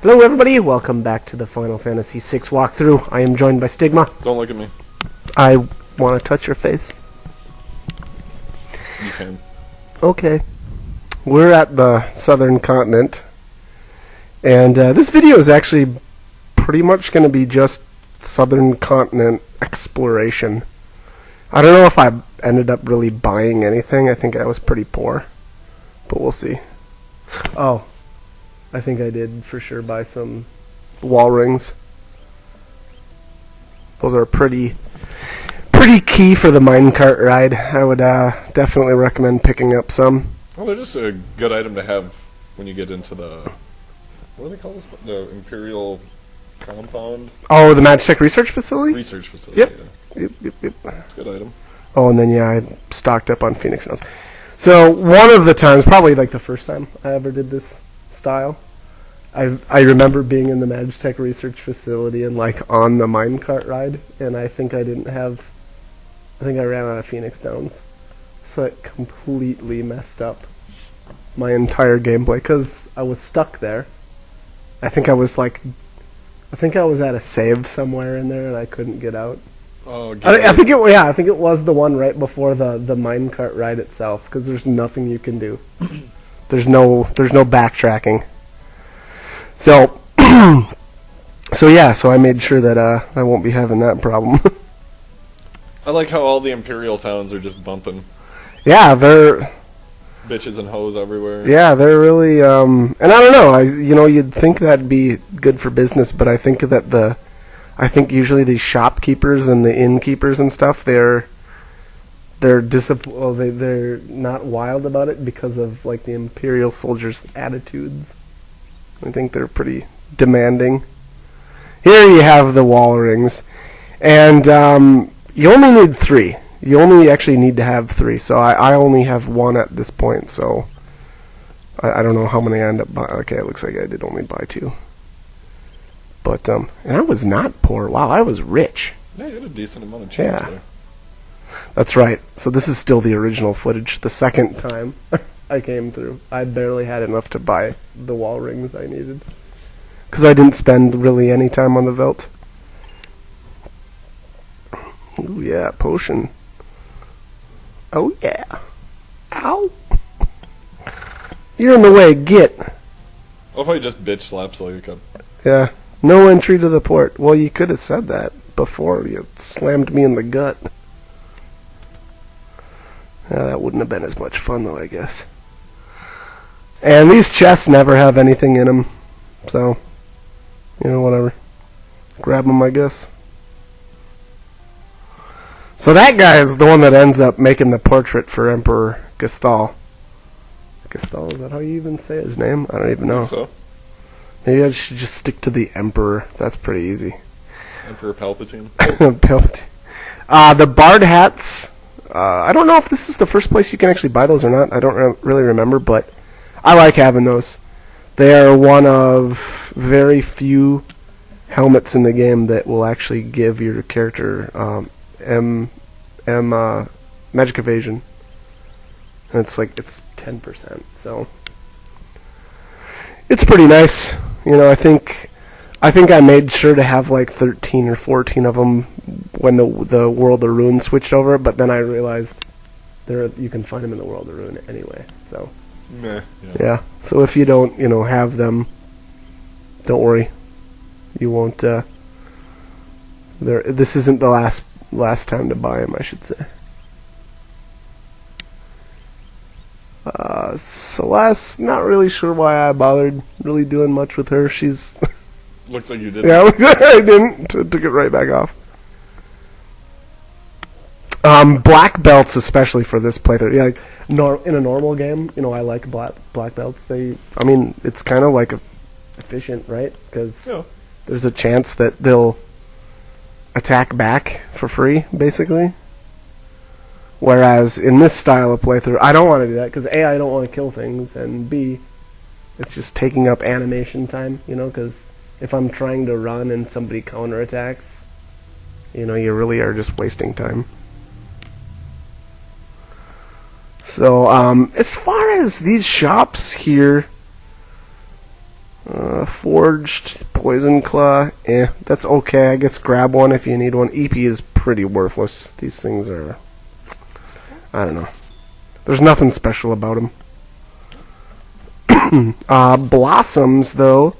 Hello everybody, welcome back to the Final Fantasy VI walkthrough. I am joined by Stigma. Don't look at me. I want to touch your face. You can. Okay. We're at the southern continent. And this video is actually pretty much going to be just southern continent exploration. I don't know if I ended up really buying anything. I think I was pretty poor. But we'll see. Oh. I think I did for sure buy some wall rings. Those are pretty key for the minecart ride. I would definitely recommend picking up some. Well, they're just a good item to have when you get into the... What do they call this? The Imperial Compound? Oh, the Magitech Research Facility? Research Facility, Yep. yeah. Yep. It's a good item. Oh, and then, yeah, I stocked up on Phoenix Nails. So, one of the times, probably like the first time I ever did this style, I remember being in the Magitech Research Facility and like on the minecart ride, and I think I ran out of Phoenix Downs, so it completely messed up my entire gameplay because I was stuck there. I think I was at a save somewhere in there and I couldn't get out. Oh, I think it was the one right before the minecart ride itself, because there's nothing you can do. There's no backtracking. So, so I made sure that I won't be having that problem. I like how all the Imperial towns are just bumping. Yeah, they're Bitches and hoes everywhere. Yeah, they're really and I don't know. You'd think that'd be good for business, but I think usually these shopkeepers and the innkeepers and stuff, they're not wild about it because of like the Imperial soldiers' attitudes. I think they're pretty demanding. Here you have the wall rings, and you only need 3. You only actually need to have 3, so I only have 1 at this point, so I don't know how many I end up buying. Okay, it looks like I did only buy 2. But, and I was not poor. Wow, I was rich. Yeah, you had a decent amount of change there. That's right. So this is still the original footage. The second time I came through, I barely had enough to buy the wall rings I needed, because I didn't spend really any time on the Veldt. Ooh, yeah, potion. Oh, yeah. Ow. You're in the way, get. What if I just bitch slaps like a cup? Yeah. No entry to the port. Well, you could have said that before you slammed me in the gut. Yeah, that wouldn't have been as much fun, though, I guess. And these chests never have anything in them. So, whatever. Grab them, I guess. So that guy is the one that ends up making the portrait for Emperor Gestal. Gestal, is that how you even say his name? I don't even know. I think so. Maybe I should just stick to the Emperor. That's pretty easy. Emperor Palpatine. Palpatine. The Bard hats. I don't know if this is the first place you can actually buy those or not. I don't really remember, but I like having those. They are one of very few helmets in the game that will actually give your character magic evasion. And it's 10%, so it's pretty nice. I think I made sure to have like 13 or 14 of them when the World of Ruin switched over, but then I realized you can find them in the World of Ruin anyway. So yeah. So if you don't, have them, don't worry. You won't. This isn't the last time to buy them, I should say. Celeste, not really sure why I bothered really doing much with her. She's Looks like you did. Yeah, I didn't. Took it right back off. Black belts, especially for this playthrough. Yeah, in a normal game, I like black belts. It's kind of like efficient, right? Because there's a chance that they'll attack back for free, basically. Whereas in this style of playthrough, I don't want to do that, because A, I don't want to kill things, and B, it's just taking up animation time, because if I'm trying to run and somebody counterattacks, you really are just wasting time. So, as far as these shops here, Forged Poison Claw. That's okay. I guess grab one if you need one. EP is pretty worthless. These things are... I don't know. There's nothing special about them. Blossoms, though,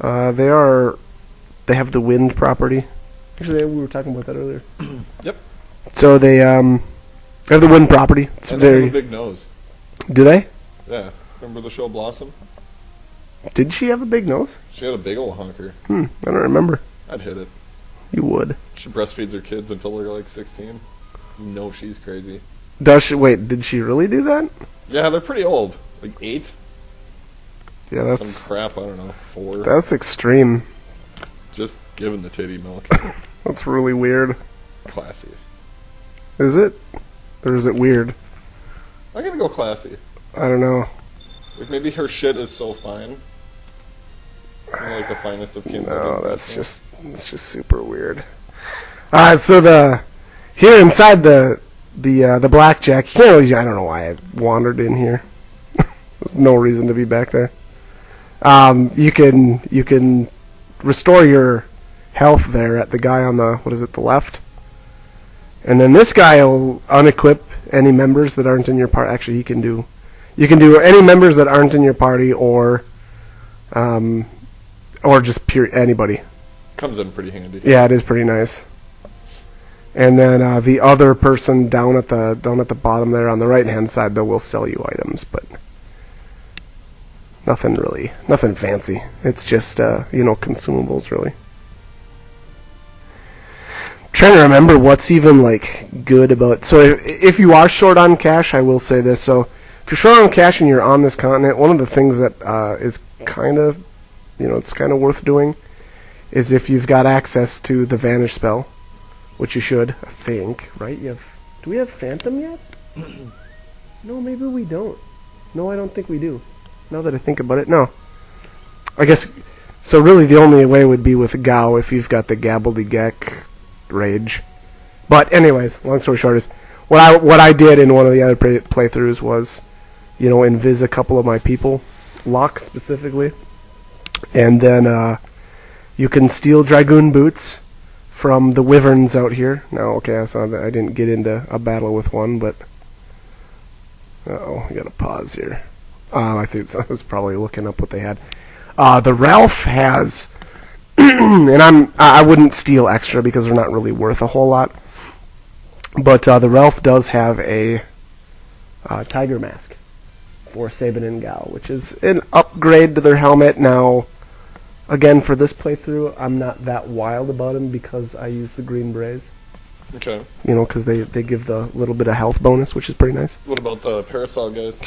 they have the wind property. Actually, we were talking about that earlier. Yep. So they have the wind property. It's and very... they have a big nose. Do they? Yeah. Remember the show Blossom? Did she have a big nose? She had a big old honker. I don't remember. I'd hit it. You would. She breastfeeds her kids until they're like 16. You know she's crazy. Does she? Wait, did she really do that? Yeah, they're pretty old. Like 8? Yeah, that's... Some crap, I don't know, 4. That's extreme. Just giving the titty milk. That's really weird. Classy. Is it? Or is it weird? I'm gonna go classy. I don't know. Like, maybe her shit is so fine. Like the finest of kin. No, it's just super weird. Alright, so here inside the blackjack, you can't really, I don't know why I wandered in here. There's no reason to be back there. You can restore your health there at the guy on the left. And then this guy will unequip any members that aren't in your party. Actually, you can do any members that aren't in your party or just anybody. Comes in pretty handy. Yeah, it is pretty nice. And then the other person down at the bottom there on the right hand side, though, will sell you items, but nothing fancy. It's just consumables, really. Trying to remember what's even like good about. So if you are short on cash, I will say this. So if you're short on cash and you're on this continent, one of the things that is kind of, it's kind of worth doing, is if you've got access to the Vanish spell, which you should, I think, right? Do we have Phantom yet? No, maybe we don't. No, I don't think we do. Now that I think about it, no. I guess, so really the only way would be with Gao if you've got the Gabbledygook Rage. But anyways, long story short is, what I did in one of the other playthroughs was, invis a couple of my people, Locke specifically, and then you can steal Dragoon boots from the wyverns out here. Now, okay, I saw that I didn't get into a battle with one, but I gotta pause here. I think I was probably looking up what they had. The Ralph has, and I wouldn't steal extra because they're not really worth a whole lot. But the Ralph does have a tiger mask for Sabin and Gao, which is an upgrade to their helmet. Now, again, for this playthrough, I'm not that wild about them because I use the green berets. Okay. Because they give the little bit of health bonus, which is pretty nice. What about the Parasol guys?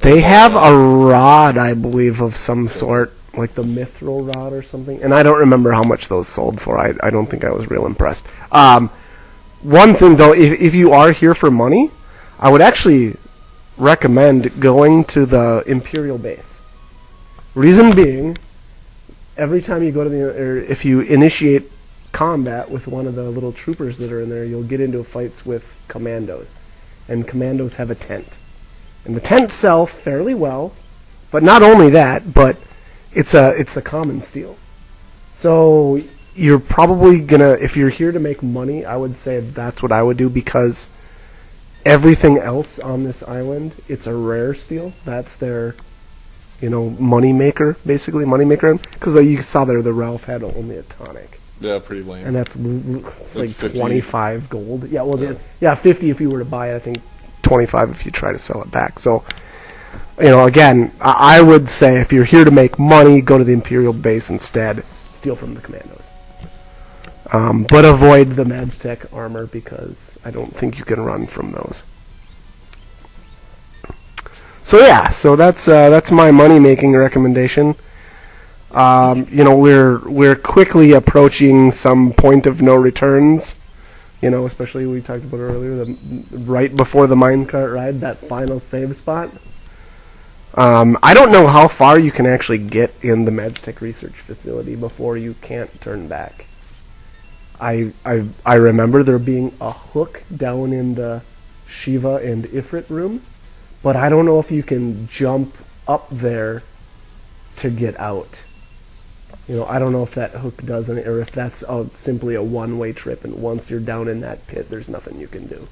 They have a rod, I believe, of some sort, like the Mithril rod or something. And I don't remember how much those sold for. I don't think I was real impressed. One thing, though, if you are here for money, I would actually recommend going to the Imperial base. Reason being, every time you go to or if you initiate combat with one of the little troopers that are in there, you'll get into fights with commandos. And commandos have a tent. And the tents sell fairly well, but not only that, but it's a common steal. So you're probably gonna, if you're here to make money, I would say that's what I would do, because everything else on this island, it's a rare steal. That's their, money maker, basically, money maker. Because you saw there, the Ralph had only a tonic. Yeah, pretty lame. And it's like 50. 25 gold. Yeah, well, yeah, 50 if you were to buy it, I think 25 if you try to sell it back. So, again, I would say if you're here to make money, go to the Imperial base instead. Steal from the commandos. But avoid the Magtech armor because I don't think you can run from those. So yeah, so that's my money-making recommendation. We're quickly approaching some point of no returns. Especially we talked about earlier, right before the minecart ride, that final save spot. I don't know how far you can actually get in the Magtech research facility before you can't turn back. I remember there being a hook down in the Shiva and Ifrit room, but I don't know if you can jump up there to get out. I don't know if that hook does it, or if that's simply a one-way trip, and once you're down in that pit, there's nothing you can do.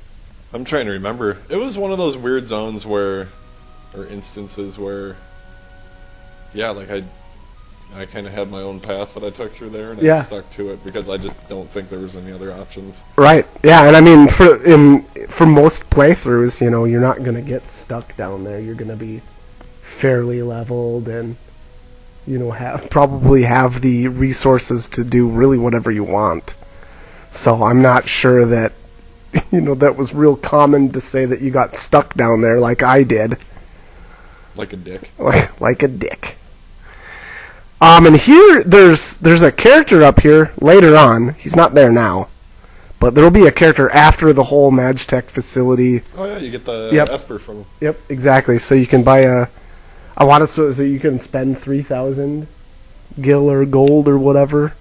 I'm trying to remember. It was one of those weird zones or instances where, yeah, like I kind of had my own path that I took through there, and I stuck to it because I just don't think there was any other options. Right. Yeah, and I mean, for most playthroughs, you're not going to get stuck down there. You're going to be fairly leveled and probably have the resources to do really whatever you want. So I'm not sure that that was real common to say that you got stuck down there like I did. Like a dick. Like a dick. And here there's a character up here later on. He's not there now, but there'll be a character after the whole Magitech facility. Oh yeah, you get the Esper from him. Yep, exactly. So you can buy I want it so you can spend 3,000 gil or gold or whatever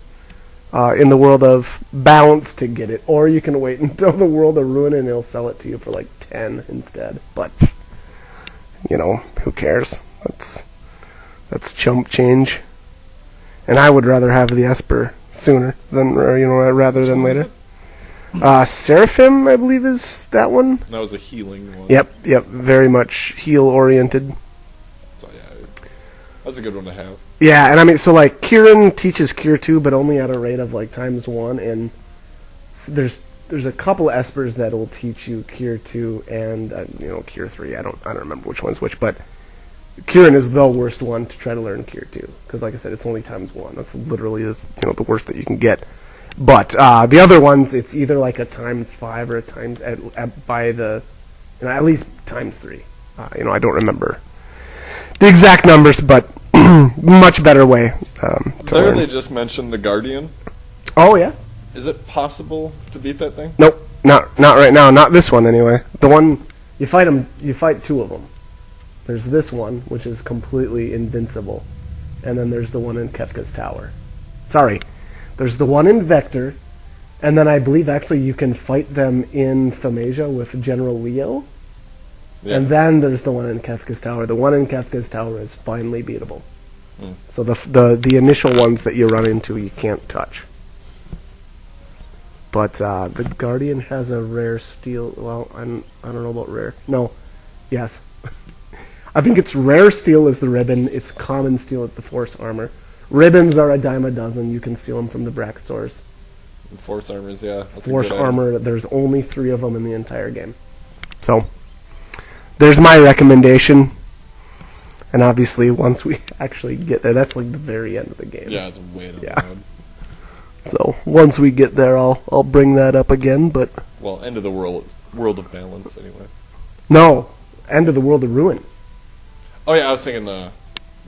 in the World of Balance to get it, or you can wait until the World of Ruin and he'll sell it to you for like 10 instead. But who cares? That's chump change. And I would rather have the Esper sooner than rather than later. Seraphim, I believe, is that one. That was a healing one. Yep, very much heal oriented. So yeah, that's a good one to have. Yeah, and I mean, so like Kieran teaches Cure 2, but only at a rate of like ×1, and there's a couple Espers that will teach you Cure 2 and Cure 3. I don't remember which one's which, but Kieran is the worst one to try to learn Cure 2 because, like I said, it's only ×1. That's literally the worst that you can get. But the other ones, it's either like a ×5 or a times by the at least ×3. I don't remember the exact numbers, but much better way to learn. They just mentioned the Guardian. Oh yeah. Is it possible to beat that thing? Nope, not right now. Not this one anyway. The one you fight him. You fight two of them. There's this one, which is completely invincible, and then there's the one in Kefka's Tower. Sorry, there's the one in Vector, and then I believe actually you can fight them in Thaumasia with General Leo. Yeah. And then there's the one in Kefka's Tower. The one in Kefka's Tower is finally beatable. So the initial ones that you run into you can't touch. But the Guardian has a rare steel. Well, I don't know about rare. No, yes, I think it's rare steel is the ribbon. It's common steel is the force armor. Ribbons are a dime a dozen. You can steal them from the Brachiosaurs. Force armors, yeah. That's force armor. There's only 3 of them in the entire game. So there's my recommendation. And obviously, once we actually get there, that's like the very end of the game. Yeah, it's way down the road. So once we get there, I'll bring that up again. But end of the world of Balance anyway. No, end of the World of Ruin. Oh yeah, I was thinking the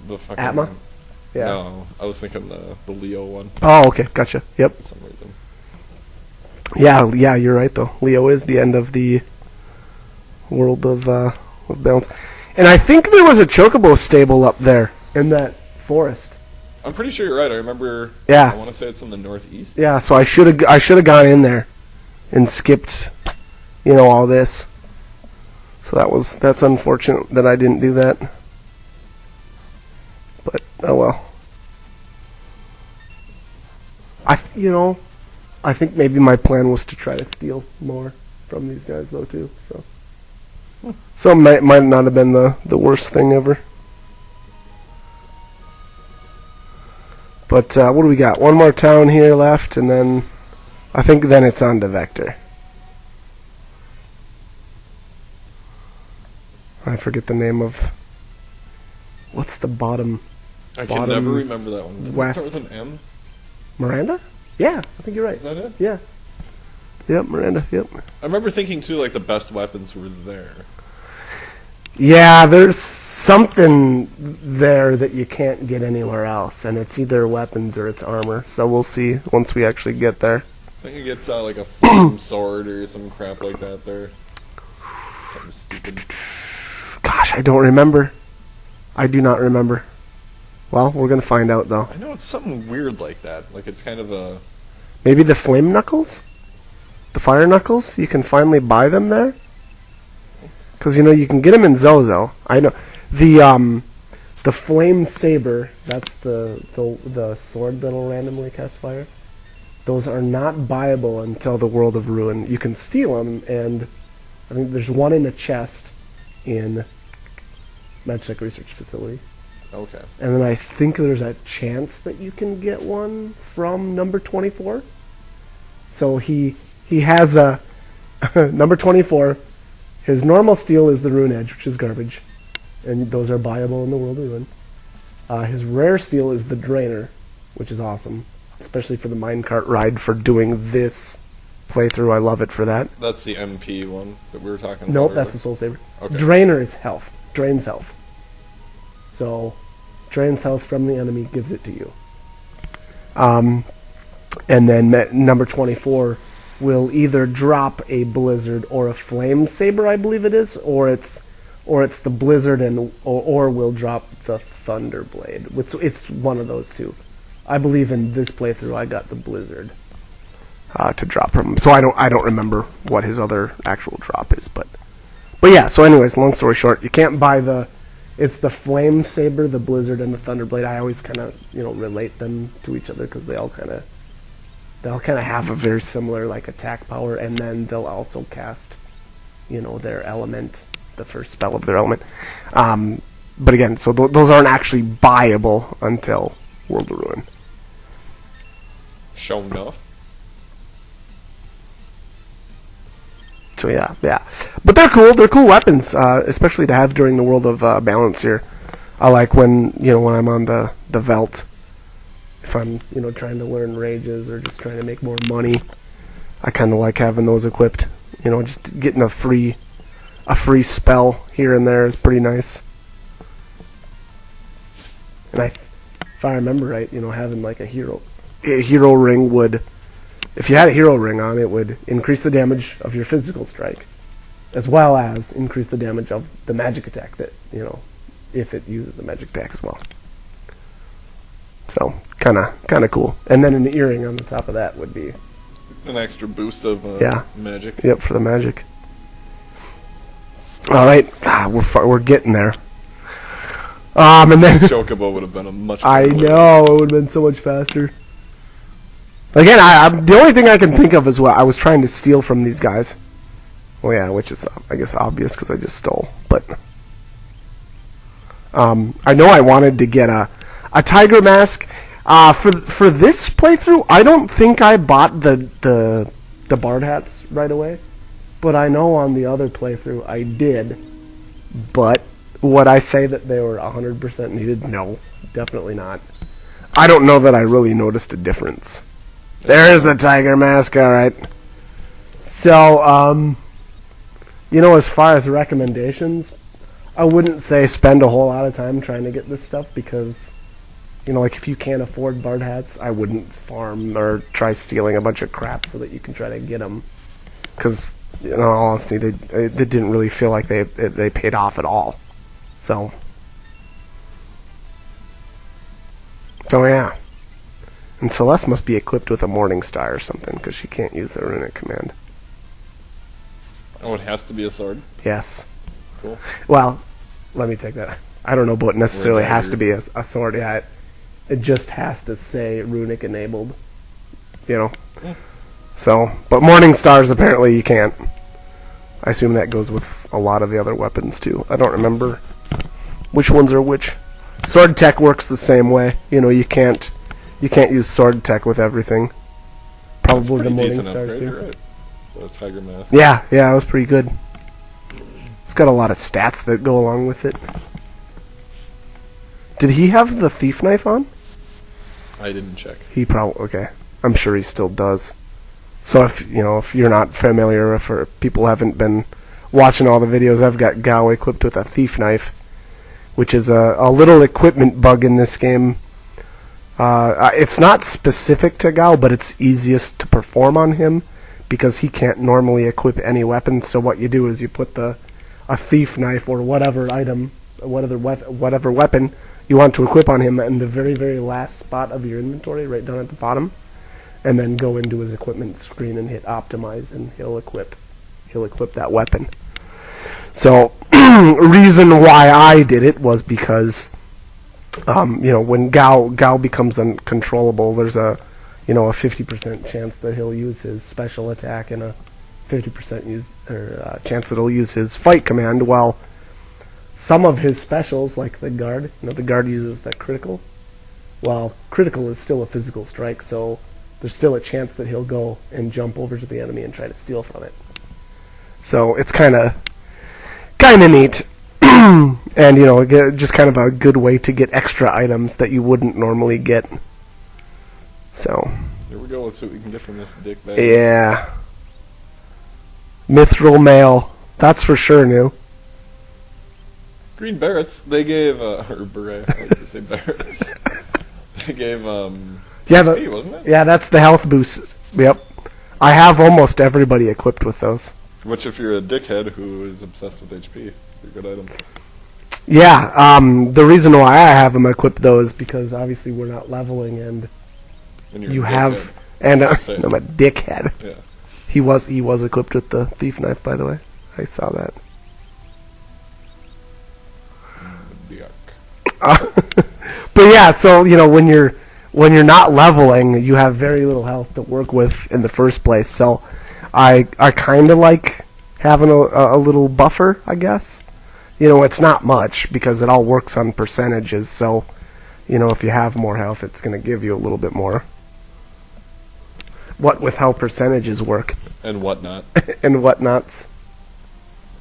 fucking Atma. Yeah. No, I was thinking the Leo one. Oh, okay, gotcha. Yep. For some reason. Yeah, you're right though. Leo is the end of the World of Balance. And I think there was a Chocobo stable up there in that forest. I'm pretty sure you're right. I remember. Yeah. I want to say it's in the northeast. Yeah, so I should have gone in there and skipped, all this. So that's unfortunate that I didn't do that. But oh well. I think maybe my plan was to try to steal more from these guys though too. So might not have been the worst thing ever. But what do we got? One more town here left, and then I think then it's on to Vector. I forget the name of. What's the bottom? I can never remember that one. West. Start with an M? Miranda? Yeah, I think you're right. Is that it? Yeah. Yep, Miranda. Yep. I remember thinking too, like the best weapons were there. Yeah, there's something there that you can't get anywhere else, and it's either weapons or it's armor. So we'll see once we actually get there. I think you get like a flame sword or some crap like that there. Something stupid. Gosh, I don't remember. I do not remember. Well, we're gonna find out though. I know it's something weird like that. Like it's kind of a. Maybe the flame knuckles, the fire knuckles. You can finally buy them there. Because you can get them in Zozo. I know the The Flame Saber, that's the sword that'll randomly cast fire. Those are not buyable until the World of Ruin. You can steal them, and I think there's one in a chest in Magitech Research Facility. Okay. And then I think there's a chance that you can get one from number 24. So he has a number 24. His normal steel is the Rune Edge, which is garbage, and those are buyable in the World of Ruin. His rare steel is the Drainer, which is awesome, especially for the minecart ride for doing this playthrough. I love it for that. That's the MP one that we were talking about. Nope, that's the Soul Saber. Okay. Drainer is health. Drains health. So, drains health from the enemy, gives it to you. And then number 24 will either drop a Blizzard or a Flame Saber, I believe it is, or it's the Blizzard or will drop the Thunderblade. It's one of those two. I believe in this playthrough I got the Blizzard to drop from him. So I don't remember what his other actual drop is, but yeah. So anyways, long story short, you can't buy it's the Flame Saber, the Blizzard, and the Thunderblade. I always kind of relate them to each other because they'll kind of have a very similar attack power, and then they'll also cast their element, the first spell of their element. But again, so those aren't actually buyable until World of Ruin. Show enough. So yeah. But they're cool. They're cool weapons, especially to have during the World of Balance here. I like when I'm on the Veld. If I'm trying to learn rages or just trying to make more money, I kind of like having those equipped. Just getting a free spell here and there is pretty nice. And if I remember right, having a hero ring would, if you had a hero ring on, it would increase the damage of your physical strike, as well as increase the damage of the magic attack that if it uses a magic attack as well. So kind of cool. And then an earring on the top of that would be an extra boost of magic. Yep, for the magic. All right, we're getting there. And then Chocobo would have been a much better I know, it would have been so much faster. Again, the only thing I can think of is what I was trying to steal from these guys. Well, yeah, which is, I guess, obvious because I just stole. But I know I wanted to get a tiger mask. For this playthrough, I don't think I bought the bard hats right away. But I know on the other playthrough I did. But would I say that they were 100% needed? No, definitely not. I don't know that I really noticed a difference. There's the tiger mask, alright. So, as far as recommendations, I wouldn't say spend a whole lot of time trying to get this stuff because, if you can't afford bard hats, I wouldn't farm or try stealing a bunch of crap so that you can try to get them. Because, in all honesty, they didn't really feel like they paid off at all. So yeah. And Celeste must be equipped with a Morning Star or something, because she can't use the runic command. Oh, it has to be a sword? Yes. Cool. Well, let me take that. I don't know what necessarily has to be a sword. Yeah, it just has to say runic enabled. Yeah. So, but Morning Stars apparently you can't. I assume that goes with a lot of the other weapons too. I don't remember which ones are which. Sword tech works the same way. You can't use sword tech with everything. Probably the Morning Stars upgrade, too. Right? The Tiger Mask. Yeah, it was pretty good. It's got a lot of stats that go along with it. Did he have the thief knife on? I didn't check. He probably okay. I'm sure he still does. So if you're not familiar, or people haven't been watching all the videos, I've got Gao equipped with a thief knife, which is a little equipment bug in this game. It's not specific to Gao, but it's easiest to perform on him because he can't normally equip any weapon. So what you do is you put a thief knife or whatever item, whatever weapon you want to equip on him in the very, very last spot of your inventory, right down at the bottom, and then go into his equipment screen and hit optimize, and he'll equip that weapon. So reason why I did it was because when Gao becomes uncontrollable, there's a 50% chance that he'll use his special attack and a 50% chance that he'll use his fight command. While some of his specials, like the guard, the guard uses that critical. While critical is still a physical strike, so there's still a chance that he'll go and jump over to the enemy and try to steal from it. So it's kind of neat. And, just kind of a good way to get extra items that you wouldn't normally get. So. Here we go. Let's see what we can get from this dick bag. Yeah. Mithril mail. That's for sure new. Green Barretts. They gave, or beret, I like to say Barretts. They gave, HP, wasn't it? Yeah, that's the health boost. Yep. I have almost everybody equipped with those. Which, if you're a dickhead who is obsessed with HP, are a good item. Yeah, the reason why I have them equipped, though, is because obviously we're not leveling, and you have... And I'm a dickhead. Yeah. He was equipped with the thief knife, by the way. I saw that. But yeah, so when you're not leveling, you have very little health to work with in the first place. So I kind of like having a little buffer, I guess. It's not much because it all works on percentages. So if you have more health, it's going to give you a little bit more. What with how percentages work and whatnot and whatnots.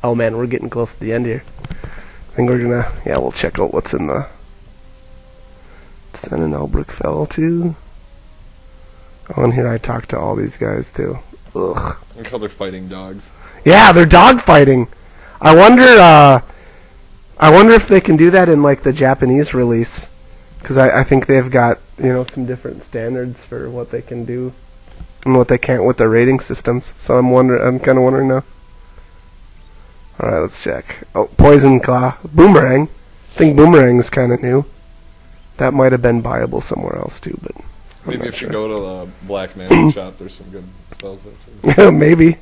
Oh man, we're getting close to the end here. I think we're gonna, we'll check out what's in the Sen and Elbrick fell too. Oh, and here I talked to all these guys too. Ugh. Look how they're fighting dogs. Yeah, they're dog fighting. I wonder if they can do that in like the Japanese release, because I think they've got some different standards for what they can do and what they can't with their rating systems. So I'm kind of wondering now. All right, let's check. Oh, Poison Claw. Boomerang. I think Boomerang is kind of new. That might have been buyable somewhere else, too, but maybe if you go to the Black Magic shop, there's some good spells there, too. Maybe.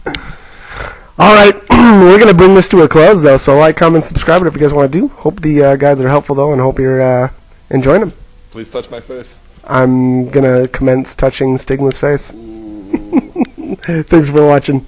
All right, we're going to bring this to a close, though, so like, comment, subscribe, whatever you guys want to do. Hope the guides are helpful, though, and hope you're enjoying them. Please touch my face. I'm going to commence touching Stigma's face. Thanks for watching.